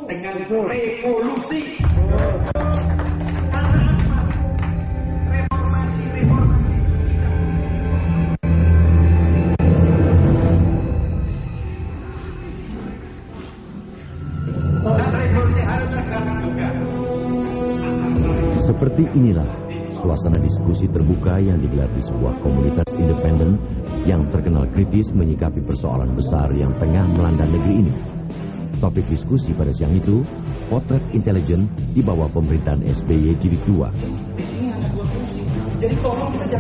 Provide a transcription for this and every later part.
dengan revolusi. Seperti inilah suasana diskusi terbuka yang digelar di sebuah komunitas independen yang terkenal kritis menyikapi persoalan besar yang tengah melanda negeri ini. Topik diskusi pada siang itu, potret intelijen di bawah pemerintahan SBY jilid 2. Di sini ada dua fungsi. Jadi tolong kita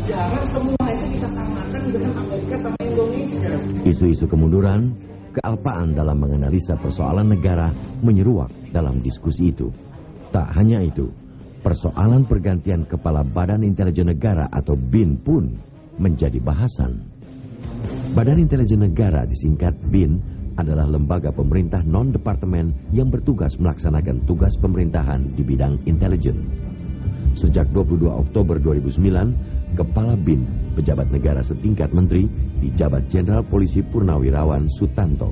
jangan semua itu kita samakan dengan Amerika sama Indonesia. Isu-isu kemunduran, kealpaan dalam menganalisa persoalan negara menyeruak dalam diskusi itu. Tak hanya itu, persoalan pergantian Kepala Badan Intelijen Negara atau BIN pun menjadi bahasan. Badan Intelijen Negara disingkat BIN adalah lembaga pemerintah non-departemen yang bertugas melaksanakan tugas pemerintahan di bidang intelijen. Sejak 22 Oktober 2009, Kepala BIN, pejabat negara setingkat menteri, dijabat Jenderal Polisi Purnawirawan Sutanto.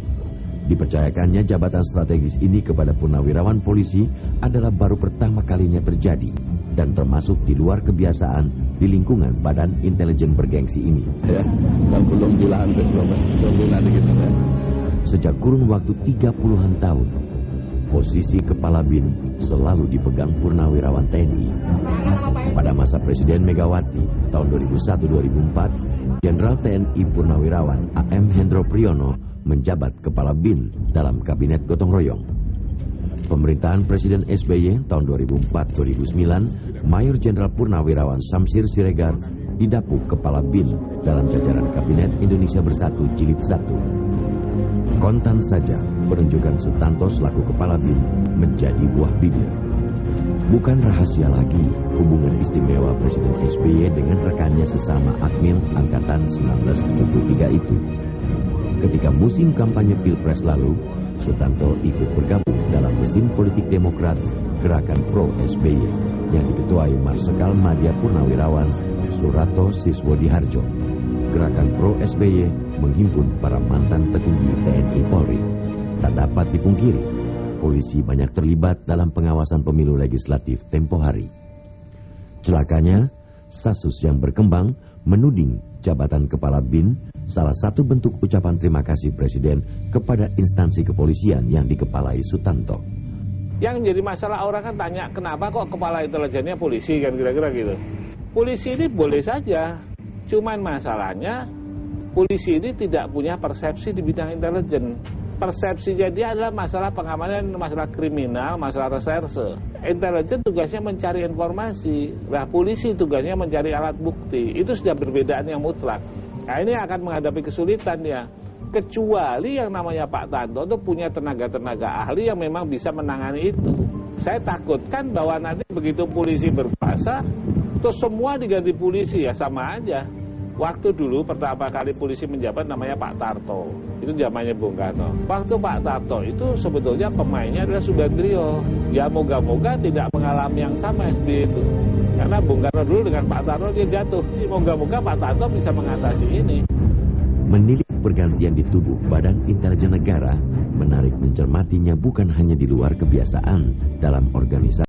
Dipercayakannya jabatan strategis ini kepada purnawirawan polisi adalah baru pertama kalinya terjadi dan termasuk di luar kebiasaan di lingkungan Badan Intelijen bergengsi ini. Ya, dan belum dilantik, belum nanti gitu ya. Sejak kurun waktu 30-an tahun, posisi Kepala BIN selalu dipegang purnawirawan TNI. Pada masa Presiden Megawati tahun 2001-2004, Jenderal TNI Purnawirawan AM Hendro Priyono menjabat Kepala BIN dalam Kabinet Gotong Royong. Pemerintahan Presiden SBY tahun 2004-2009, Mayor Jenderal Purnawirawan Samsir Siregar didapuk Kepala BIN dalam jajaran Kabinet Indonesia Bersatu Jilid 1. Kontan saja penunjukan Sutanto selaku Kepala BIN menjadi buah bibir. Bukan rahasia lagi hubungan istimewa Presiden SBY dengan rekannya sesama Akmil Angkatan 1973 itu. Ketika musim kampanye Pilpres lalu, Sutanto ikut bergabung dalam mesin politik Demokrat Gerakan Pro SBY yang diketuai Marsekal Madya Purnawirawan Surato Siswodiharjo. Gerakan Pro SBY menghimpun para mantan petinggi TNI Polri. Tak dapat dipungkiri, polisi banyak terlibat dalam pengawasan pemilu legislatif tempo hari. Celakanya, Sasus yang berkembang menuding jabatan Kepala BIN salah satu bentuk ucapan terima kasih Presiden kepada instansi kepolisian yang dikepalai Sutanto. Yang jadi masalah orang kan tanya, kenapa kok kepala intelijennya polisi, kan kira-kira gitu. Polisi ini boleh saja, cuman masalahnya polisi ini tidak punya persepsi di bidang intelijen. Persepsinya dia adalah masalah pengamanan, masalah kriminal, masalah reserse. Intelijen tugasnya mencari informasi, nah polisi tugasnya mencari alat bukti. Itu sudah perbedaan yang mutlak. Nah ini akan menghadapi kesulitan ya. Kecuali yang namanya Pak Tanto itu punya tenaga-tenaga ahli yang memang bisa menangani itu. Saya takutkan bahwa nanti begitu polisi berkuasa, terus semua diganti polisi, ya sama aja. Waktu dulu pertama kali polisi menjabat namanya Pak Tarto. Itu zamannya Bung Karno. Waktu Pak Tarto itu sebetulnya pemainnya adalah Subandrio. Ya moga-moga tidak mengalami yang sama SBY itu. Karena Bung Karno dulu dengan Pak Tarto dia jatuh. Moga-moga Pak Tarto bisa mengatasi ini. Menilik pergantian di tubuh Badan Intelijen Negara, menarik mencermatinya bukan hanya di luar kebiasaan dalam organisasi.